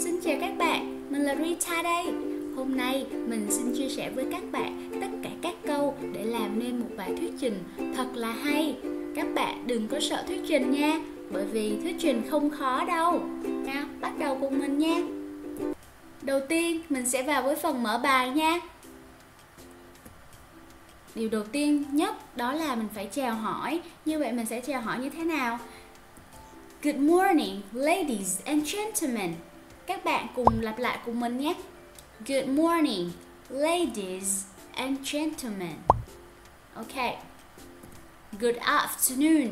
Xin chào các bạn, mình là Rita đây. Hôm nay mình xin chia sẻ với các bạn tất cả các câu để làm nên một bài thuyết trình thật là hay. Các bạn đừng có sợ thuyết trình nha, bởi vì thuyết trình không khó đâu. Nào, bắt đầu cùng mình nha. Đầu tiên mình sẽ vào với phần mở bài nha. Điều đầu tiên nhất đó là mình phải chào hỏi. Như vậy mình sẽ chào hỏi như thế nào? Good morning, ladies and gentlemen. Các bạn cùng lặp lại cùng mình nhé. Good morning, ladies and gentlemen. Okay. Good afternoon.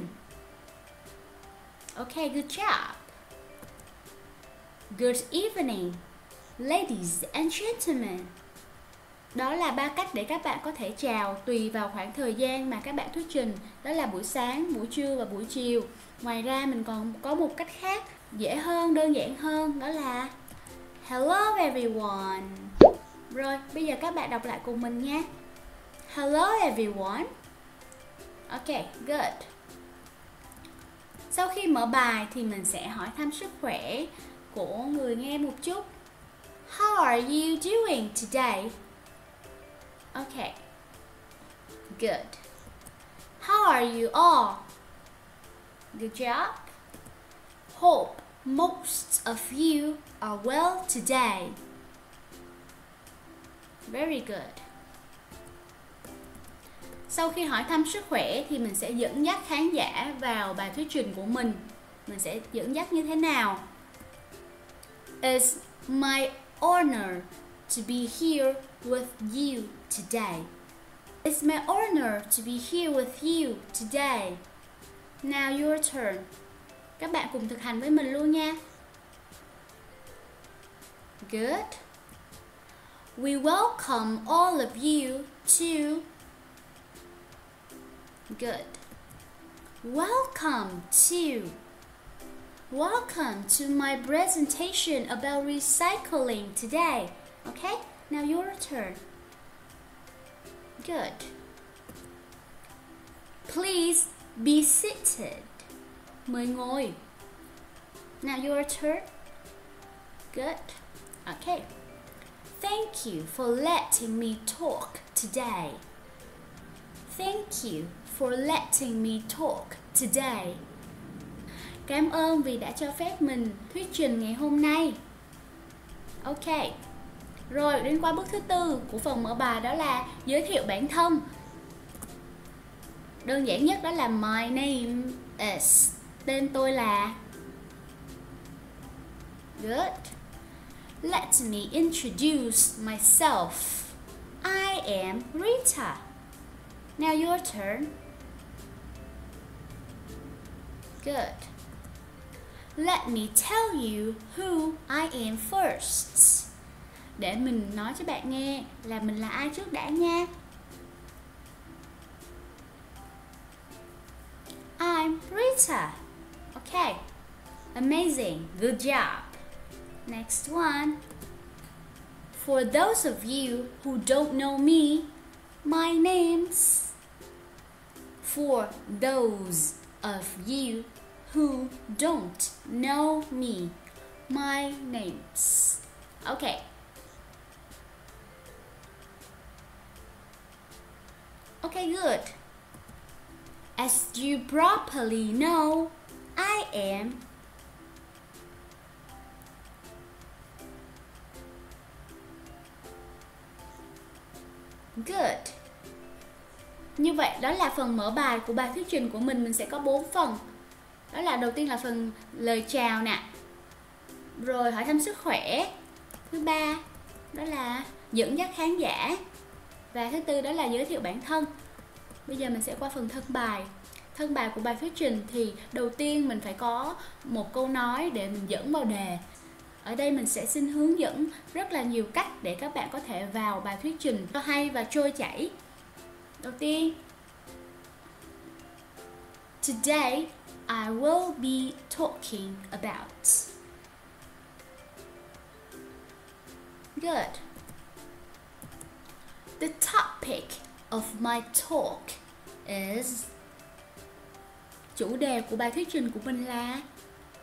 Okay, good job. Good evening, ladies and gentlemen. Đó là 3 cách để các bạn có thể chào tùy vào khoảng thời gian mà các bạn thuyết trình. Đó là buổi sáng, buổi trưa và buổi chiều. Ngoài ra mình còn có một cách khác dễ hơn, đơn giản hơn, đó là Hello everyone. Rồi, bây giờ các bạn đọc lại cùng mình nha. Hello everyone. Ok, good. Sau khi mở bài thì mình sẽ hỏi thăm sức khỏe của người nghe một chút. How are you doing today? Okay. Good. How are you all? Good job. Hope most of you are well today. Very good. Sau khi hỏi thăm sức khỏe thì mình sẽ dẫn dắt khán giả vào bài thuyết trình của mình. Mình sẽ dẫn dắt như thế nào? It's my honor to be here with you today. It's my honor to be here with you today. Now your turn. Các bạn cùng thực hành với mình luôn nha. Good. We welcome all of you to. Good. Welcome to. Welcome to my presentation about recycling today. Okay? Now your turn. Good. Please be seated. Mời ngồi. Now your turn. Good. Okay. Thank you for letting me talk today. Thank you for letting me talk today. Cảm ơn vì đã cho phép mình thuyết trình ngày hôm nay. Ok. Rồi, đến qua bước thứ tư của phần mở bài, đó là giới thiệu bản thân. Đơn giản nhất đó là my name is. Tên tôi là. Good. Let me introduce myself. I am Rita. Now your turn. Good. Let me tell you who I am first. Để mình nói cho bạn nghe là mình là ai trước đã nha. I'm Rita. Okay. Amazing. Good job. Next one. For those of you who don't know me, my name's. For those of you who don't know me, my name's. Okay. Okay, good. As you properly know, I am. Good. Như vậy đó là phần mở bài của bài thuyết trình của mình sẽ có 4 phần. Đó là đầu tiên là phần lời chào nè. Rồi hỏi thăm sức khỏe. Thứ ba đó là dẫn dắt khán giả. Và thứ tư đó là giới thiệu bản thân. Bây giờ mình sẽ qua phần thân bài. Thân bài của bài thuyết trình thì đầu tiên mình phải có một câu nói để mình dẫn vào đề. Ở đây mình sẽ xin hướng dẫn rất là nhiều cách để các bạn có thể vào bài thuyết trình cho hay và trôi chảy. Đầu tiên, Today I will be talking about. Good. The topic of my talk is. Chủ đề của bài thuyết trình của mình là.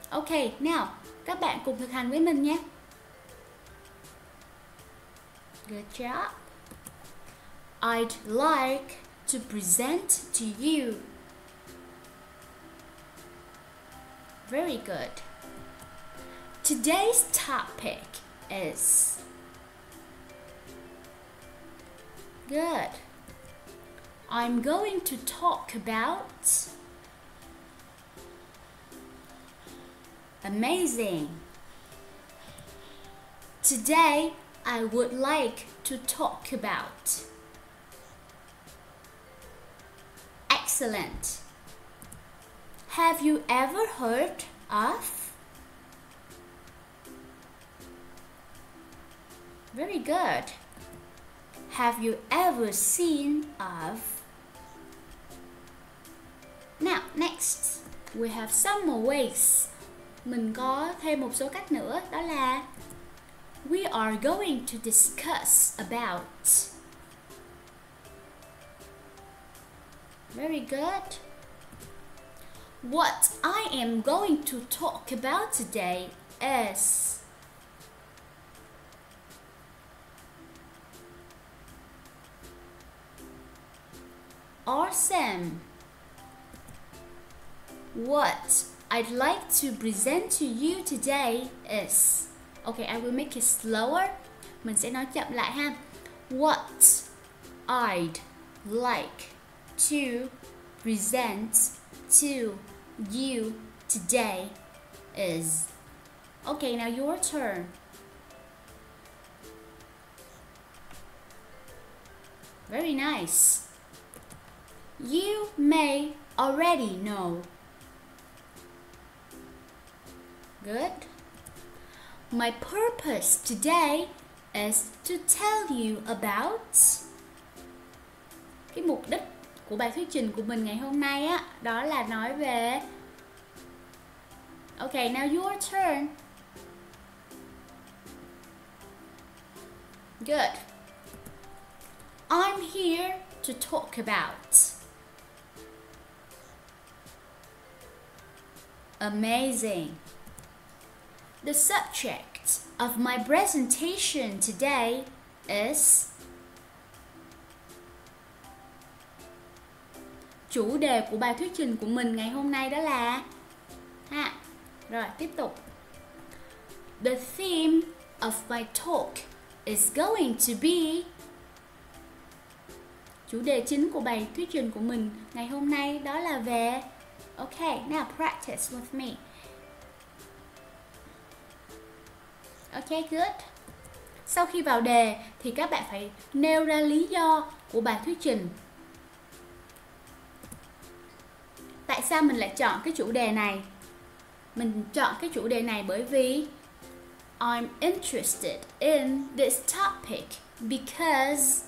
Ok, nào, các bạn cùng thực hành với mình nhé. Good job. I'd like to present to you. Very good. Today's topic is... Good. I'm going to talk about... Amazing. Today, I would like to talk about... Excellent. Have you ever heard of? Very good. Have you ever seen of? Now, next, we have some more ways. Mình có thêm một số cách nữa, đó là we are going to discuss about. Very good. What I am going to talk about today is... Awesome. What I'd like to present to you today is... Okay, I will make it slower. Mình sẽ nói chậm lại ha. What I'd like to present to you today is... Okay, now your turn. Very nice. You may already know. Good. My purpose today is to tell you about... Cái mục đích của bài thuyết trình của mình ngày hôm nay á, đó là nói về... Okay, now your turn. Good. I'm here to talk about... Amazing. The subject of my presentation today is... Chủ đề của bài thuyết trình của mình ngày hôm nay đó là... Rồi, tiếp tục. The theme of my talk is going to be... Chủ đề chính của bài thuyết trình của mình ngày hôm nay đó là về... Okay, now practice with me. Okay, good. Sau khi vào đề thì các bạn phải nêu ra lý do của bài thuyết trình. Tại sao mình lại chọn cái chủ đề này? Mình chọn cái chủ đề này bởi vì I'm interested in this topic because...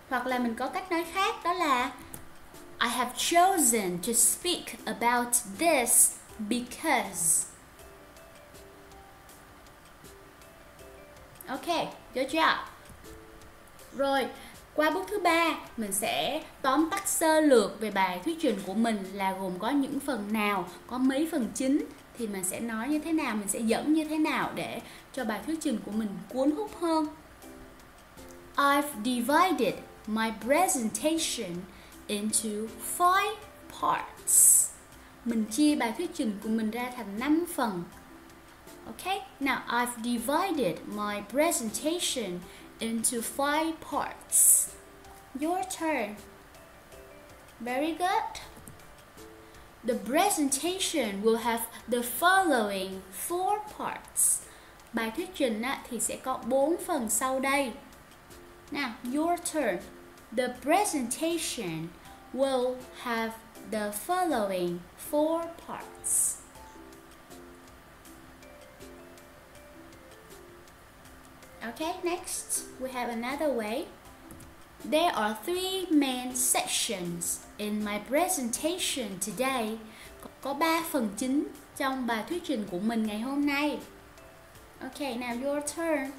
Hoặc là mình có cách nói khác, đó là I have chosen to speak about this because... Okay, good job. Rồi, qua bước thứ 3, mình sẽ tóm tắt sơ lược về bài thuyết trình của mình là gồm có những phần nào, có mấy phần chính, thì mình sẽ nói như thế nào, mình sẽ dẫn như thế nào để cho bài thuyết trình của mình cuốn hút hơn. I've divided my presentation into 5 parts. Mình chia bài thuyết trình của mình ra thành 5 phần. Okay, now I've divided my presentation into 5 parts. Your turn. Very good. The presentation will have the following 4 parts. Bài thuyết trình thì sẽ có 4 phần sau đây. Now, your turn. The presentation will have the following 4 parts. Okay, next we have another way. There are 3 main sections in my presentation today. Có 3 phần chính trong bài thuyết trình của mình ngày hôm nay. Okay, now your turn.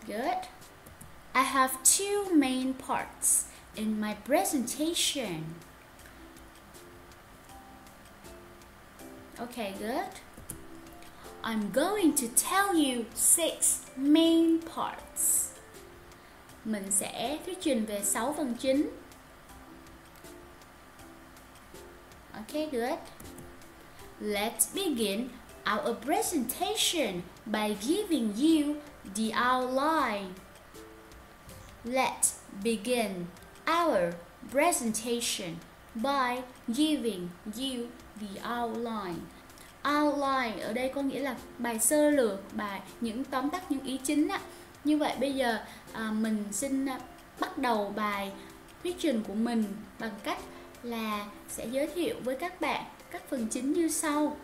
Good. I have 2 main parts in my presentation. Okay, good. I'm going to tell you 6 main parts. Mình sẽ thuyết trình về 6 phần chính. Okay, good. Let's begin our presentation by giving you the outline. Let's begin our presentation by giving you the outline. Outline ở đây có nghĩa là bài sơ lược, bài những tóm tắt những ý chính á. Như vậy bây giờ mình xin bắt đầu bài thuyết trình của mình bằng cách là sẽ giới thiệu với các bạn các phần chính như sau.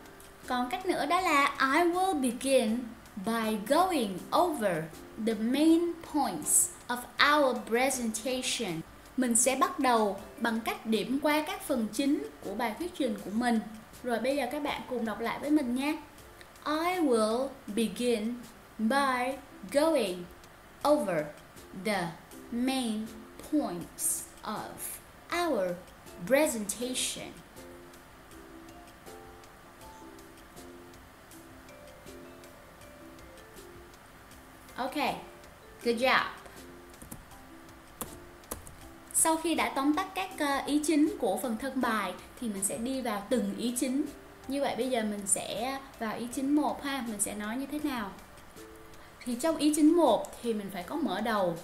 Còn cách nữa đó là I will begin by going over the main points of our presentation. Mình sẽ bắt đầu bằng cách điểm qua các phần chính của bài thuyết trình của mình. Rồi bây giờ các bạn cùng đọc lại với mình nha. I will begin by going over the main points of our presentation. Okay, good job. Sau khi đã tóm tắt các ý chính của phần thân bài thì mình sẽ đi vào từng ý chính. Như vậy bây giờ mình sẽ vào ý chính 1 ha, mình sẽ nói như thế nào. Thì trong ý chính 1 thì mình phải có mở đầu,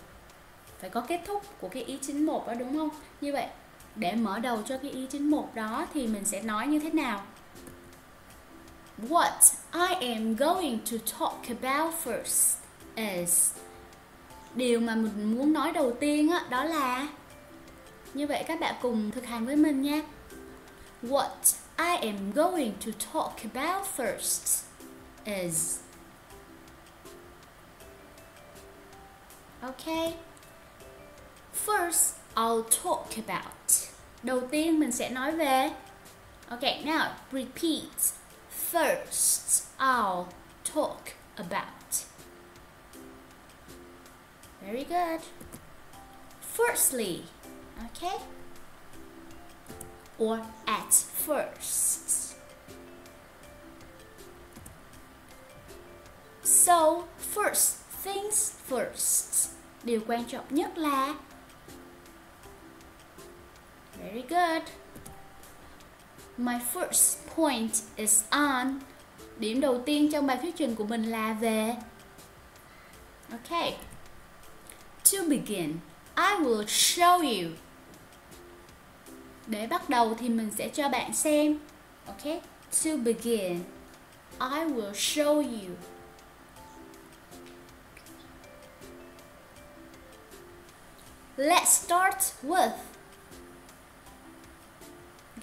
phải có kết thúc của cái ý chính 1 đó, đúng không? Như vậy để mở đầu cho cái ý chính 1 đó thì mình sẽ nói như thế nào? What I am going to talk about first is. Điều mà mình muốn nói đầu tiên đó là. Như vậy các bạn cùng thực hành với mình nha. What I am going to talk about first is. Okay. First, I'll talk about. Đầu tiên mình sẽ nói về. Okay, now repeat. First, I'll talk about. Very good. Firstly. Okay? Or at first. So, first things first. Điều quan trọng nhất là. Very good. My first point is on. Điểm đầu tiên trong bài thuyết trình của mình là về. Okay. To begin, I will show you. Để bắt đầu thì mình sẽ cho bạn xem. Okay. To begin, I will show you. Let's start with.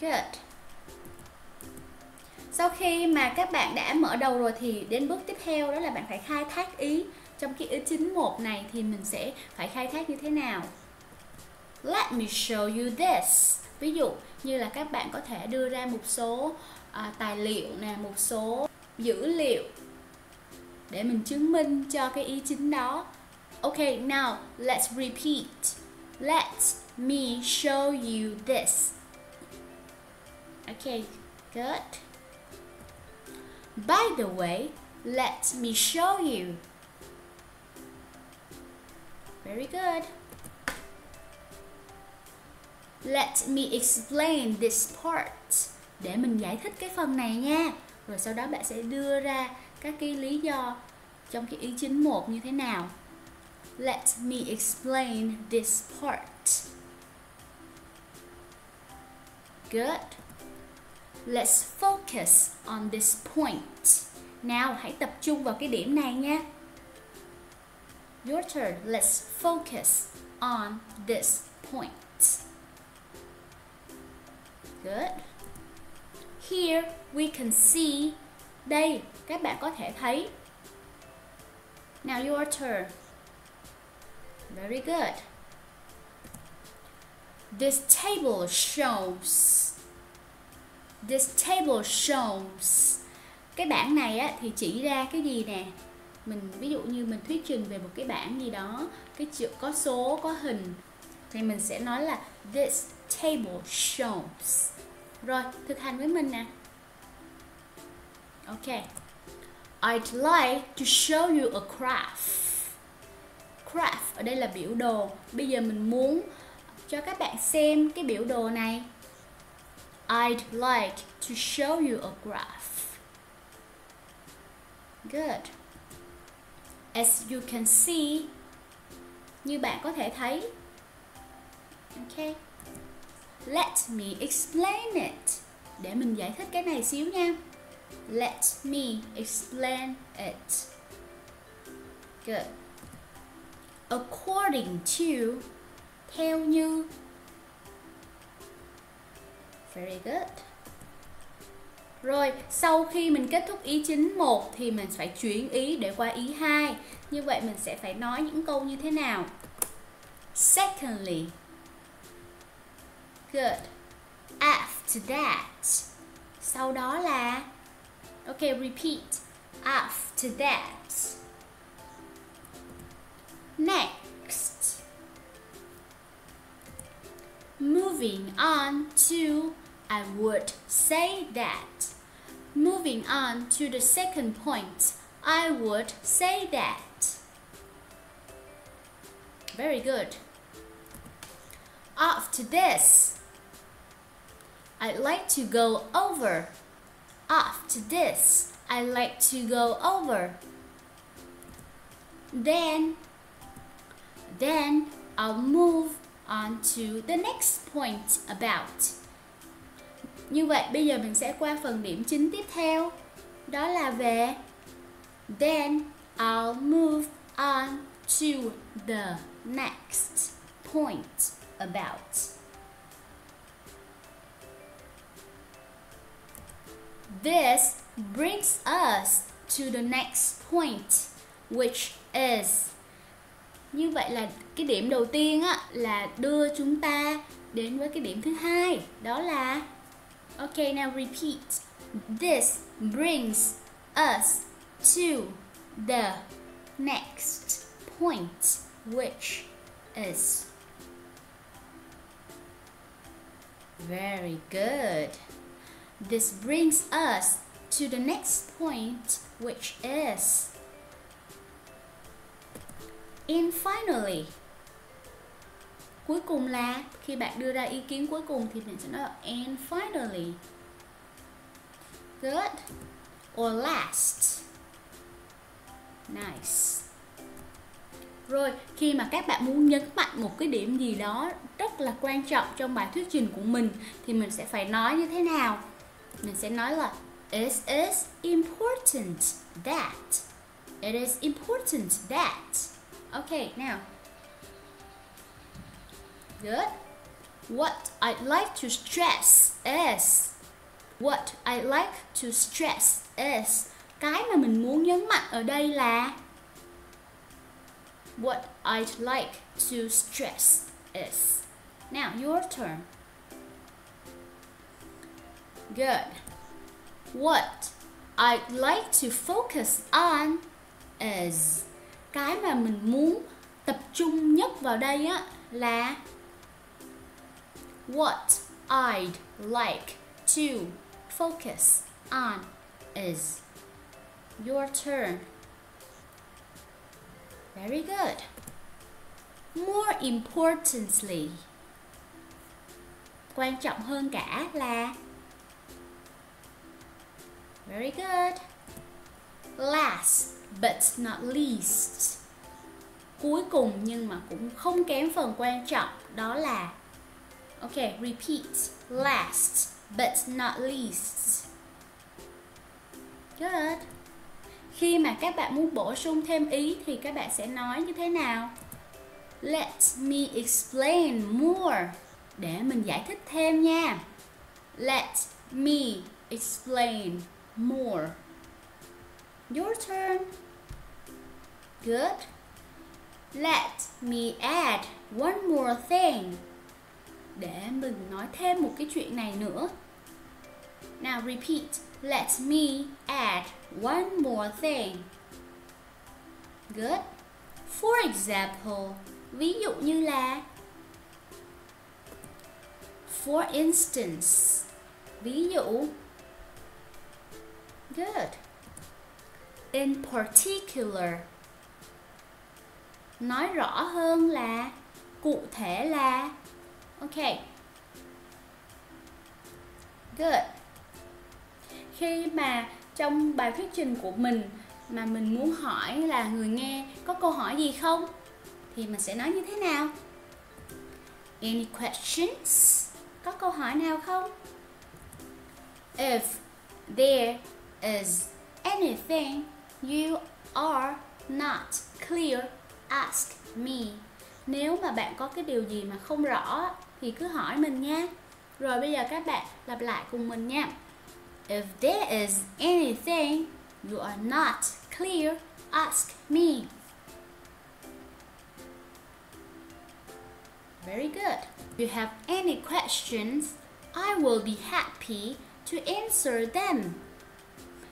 Good. Sau khi mà các bạn đã mở đầu rồi thì đến bước tiếp theo đó là bạn phải khai thác ý. Trong cái ý chính 1 này thì mình sẽ phải khai thác như thế nào? Let me show you this. Ví dụ như là các bạn có thể đưa ra một số tài liệu nè, một số dữ liệu để mình chứng minh cho cái ý chính đó. Okay, now let's repeat. Let me show you this. Okay, good. By the way, let me show you. Very good. Let me explain this part. Để mình giải thích cái phần này nha. Rồi sau đó bạn sẽ đưa ra các cái lý do trong cái ý chính 1 như thế nào. Let me explain this part. Good. Let's focus on this point. Nào, hãy tập trung vào cái điểm này nha. Your turn. Let's focus on this point. Good. Here we can see. Đây, các bạn có thể thấy. Now your turn. Very good. This table shows. This table shows. Cái bảng này thì chỉ ra cái gì nè? Mình ví dụ như mình thuyết trình về một cái bảng gì đó, cái chữ có số, có hình thì mình sẽ nói là this table shows. Rồi, thực hành với mình nè. Ok. I'd like to show you a craft. Craft ở đây là biểu đồ. Bây giờ mình muốn cho các bạn xem cái biểu đồ này. I'd like to show you a graph. Good. As you can see, như bạn có thể thấy. Ok. Let me explain it. Để mình giải thích cái này xíu nha. Let me explain it. Good. According to, theo như. Very good. Rồi, sau khi mình kết thúc ý chính 1 thì mình phải chuyển ý để qua ý 2. Như vậy mình sẽ phải nói những câu như thế nào? Secondly. Good. After that. Sau đó là. Ok, repeat. After that. Next. Moving on to, I would say that. Moving on to the second point, I would say that. Very good. After this, I'd like to go over. After this, I'd like to go over. Then I'll move on to the next point about. Như vậy bây giờ mình sẽ qua phần điểm chính tiếp theo. Đó là về then I'll move on to the next point about. This brings us to the next point, which is. Như vậy là cái điểm đầu tiên á, là đưa chúng ta đến với cái điểm thứ hai. Đó là. Ok, now repeat. This brings us to the next point, which is. Very good. This brings us to the next point, which is. And finally. Cuối cùng là khi bạn đưa ra ý kiến cuối cùng thì mình sẽ nói là and finally. Good. Or last. Nice. Rồi, khi mà các bạn muốn nhấn mạnh một cái điểm gì đó rất là quan trọng trong bài thuyết trình của mình thì mình sẽ phải nói như thế nào? Mình sẽ nói là it is important that. It is important that. Okay, now. Good. What I'd like to stress is. What I'd like to stress is. Cái mà mình muốn nhấn mạnh ở đây là. What I'd like to stress is. Now, your turn. Good. What I'd like to focus on is. Cái mà mình muốn tập trung nhất vào đây á là. What I'd like to focus on is. Your turn. Very good. More importantly. Quan trọng hơn cả là. Very good. Last but not least. Cuối cùng nhưng mà cũng không kém phần quan trọng, đó là. Ok, repeat. Last but not least. Good. Khi mà các bạn muốn bổ sung thêm ý thì các bạn sẽ nói như thế nào? Let me explain more. Để mình giải thích thêm nha. Let me explain more. Your turn. Good. Let me add one more thing. Để mình nói thêm một cái chuyện này nữa. Now repeat. Let me add one more thing. Good. For example. Ví dụ như là. For instance. Ví dụ. Good. In particular. Nói rõ hơn là, cụ thể là. Ok. Good. Khi mà trong bài thuyết trình của mình mà mình muốn hỏi là người nghe có câu hỏi gì không, thì mình sẽ nói như thế nào? Any questions? Có câu hỏi nào không? If there is anything you are not clear, ask me. Nếu mà bạn có cái điều gì mà không rõ thì cứ hỏi mình nha. Rồi bây giờ các bạn lặp lại cùng mình nha. If there is anything you are not clear, ask me. Very good. If you have any questions, I will be happy to answer them.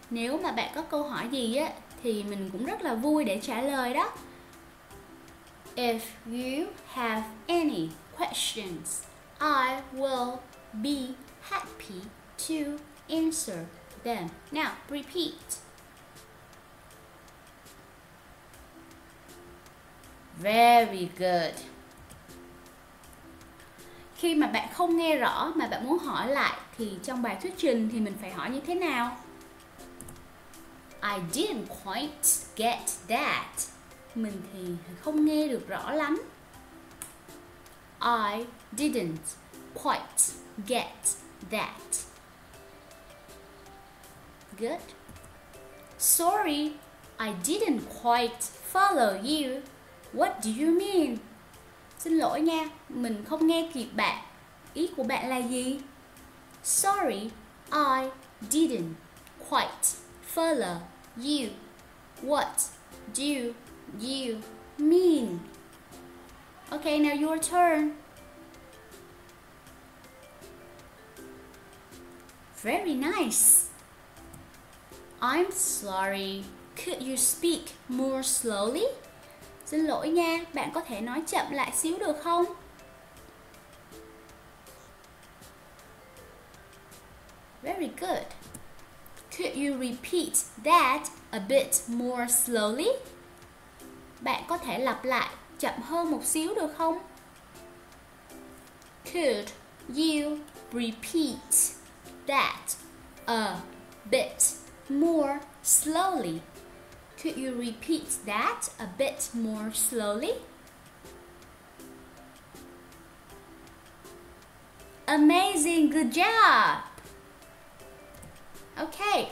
Nếu mà bạn có câu hỏi gì á thì mình cũng rất là vui để trả lời đó. If you have any questions, I will be happy to answer them. Now, repeat. Very good. Khi mà bạn không nghe rõ mà bạn muốn hỏi lại thì trong bài thuyết trình thì mình phải hỏi như thế nào? I didn't quite get that. Mình thì không nghe được rõ lắm. I didn't quite get that. Good. Sorry, I didn't quite follow you. What do you mean? Xin lỗi nha, mình không nghe kịp bạn. Ý của bạn là gì? Sorry, I didn't quite follow you. What do you mean? Okay, now your turn. Very nice. I'm sorry. Could you speak more slowly? Xin lỗi nha, bạn có thể nói chậm lại xíu được không? Very good. Could you repeat that a bit more slowly? Bạn có thể lặp lại chậm hơn một xíu được không? Could you repeat that a bit more slowly? Could you repeat that a bit more slowly? Amazing, good job. Ok.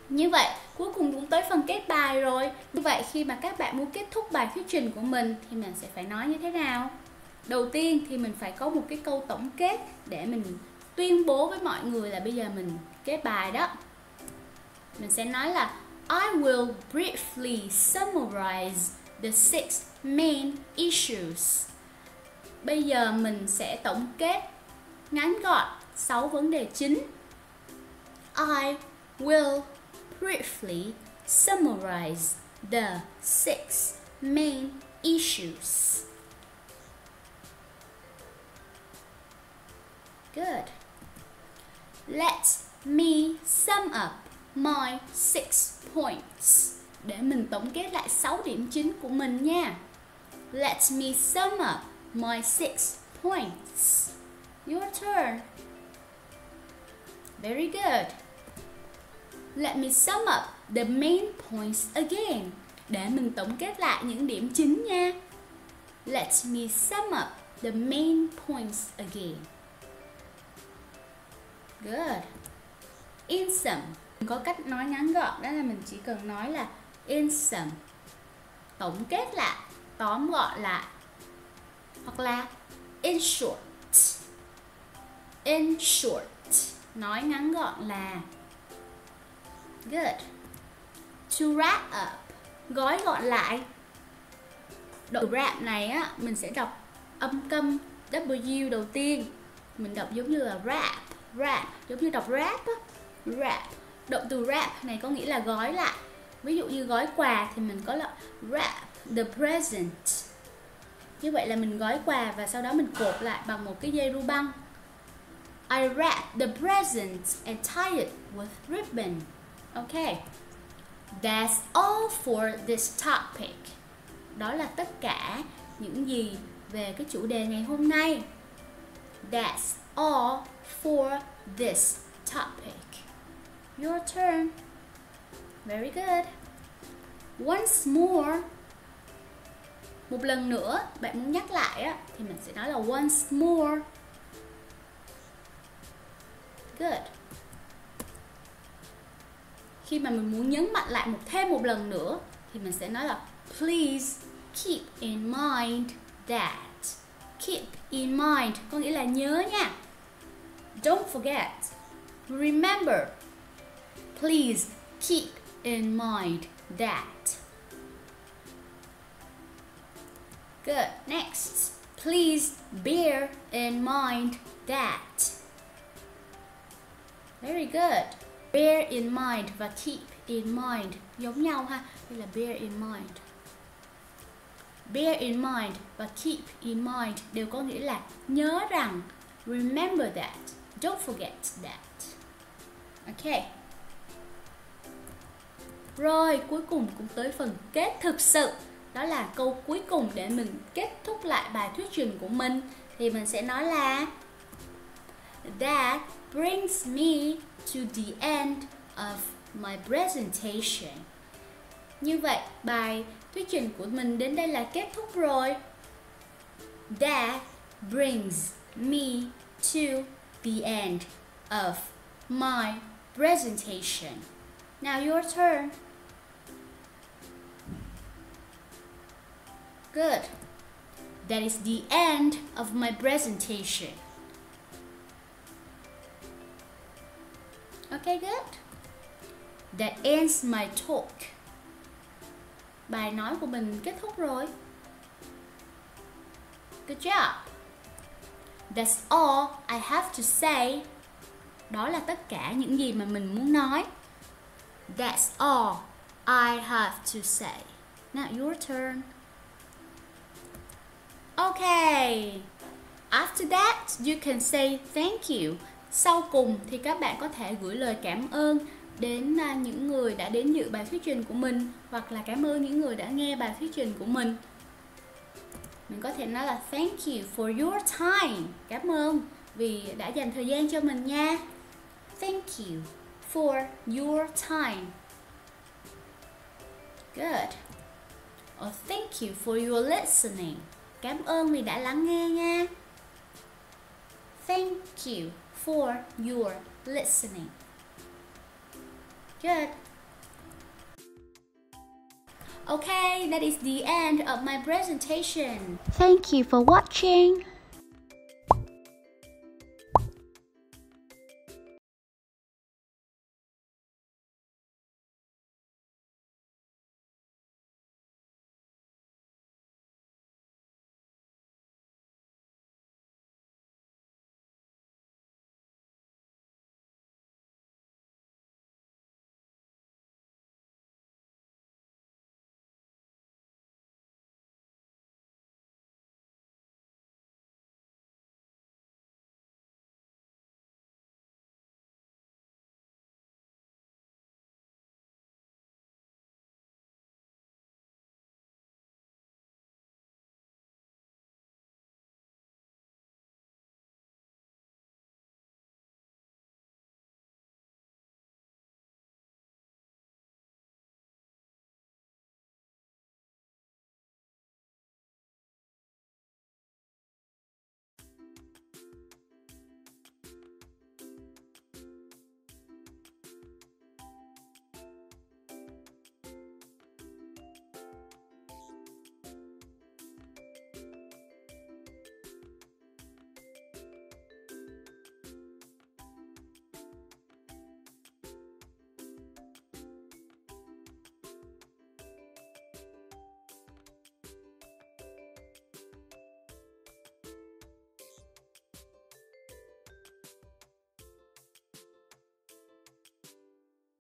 Như vậy, cuối cùng cũng tới phần kết bài rồi. Như vậy, khi mà các bạn muốn kết thúc bài thuyết trình của mình thì mình sẽ phải nói như thế nào? Đầu tiên thì mình phải có một cái câu tổng kết để mình tuyên bố với mọi người là bây giờ mình kết bài đó. Mình sẽ nói là I will briefly summarize the 6 main issues. Bây giờ mình sẽ tổng kết ngắn gọn 6 vấn đề chính. I will briefly summarize the 6 main issues. Good. Let me sum up my 6 points. Để mình tổng kết lại 6 điểm chính của mình nha. Let me sum up my 6 points. Your turn. Very good. Let me sum up the main points again. Để mình tổng kết lại những điểm chính nha. Let me sum up the main points again. Good. In sum. Có cách nói ngắn gọn, đó là mình chỉ cần nói là in sum, tổng kết lại, tóm gọn lại. Hoặc là in short. In short, nói ngắn gọn là. Good. To wrap up, gói gọn lại. Đoạn wrap này á, mình sẽ đọc âm câm W đầu tiên. Mình đọc giống như là wrap, giống như đọc rap á. Wrap. Động từ wrap này có nghĩa là gói lại. Ví dụ như gói quà thì mình có là wrap the present. Như vậy là mình gói quà và sau đó mình cột lại bằng một cái dây ru băng. I wrapped the present and tied it with ribbon. Ok. That's all for this topic. Đó là tất cả những gì về cái chủ đề ngày hôm nay. That's all for this topic. Your turn. Very good. Once more. Một lần nữa, bạn muốn nhắc lại á, thì mình sẽ nói là once more. Good. Khi mà mình muốn nhấn mạnh lại thêm một lần nữa thì mình sẽ nói là please keep in mind that. Keep in mind có nghĩa là nhớ nha. Don't forget. Remember. Please keep in mind that. Good. Next. Please bear in mind that. Very good. Bear in mind và keep in mind giống nhau ha. Đây là bear in mind. Bear in mind và keep in mind đều có nghĩa là nhớ rằng. Remember that. Don't forget that. Ok. Rồi, cuối cùng cũng tới phần kết thực sự. Đó là câu cuối cùng để mình kết thúc lại bài thuyết trình của mình. Thì mình sẽ nói là that brings me to the end of my presentation. Như vậy, bài thuyết trình của mình đến đây là kết thúc rồi. That brings me to the end of my presentation. Now your turn. Good. That is the end of my presentation. Okay, good. That ends my talk. Bài nói của mình kết thúc rồi. Good job. That's all I have to say. Đó là tất cả những gì mà mình muốn nói. That's all I have to say. Now your turn. Okay. After that, you can say thank you. Sau cùng thì các bạn có thể gửi lời cảm ơn đến những người đã đến dự bài thuyết trình của mình, hoặc là cảm ơn những người đã nghe bài thuyết trình của mình. Mình có thể nói là thank you for your time. Cảm ơn vì đã dành thời gian cho mình nha. Thank you for your time. Good. Or thank you for your listening. Cảm ơn vì đã lắng nghe nha. Thank you for your listening. Good. Okay, that is the end of my presentation. Thank you for watching.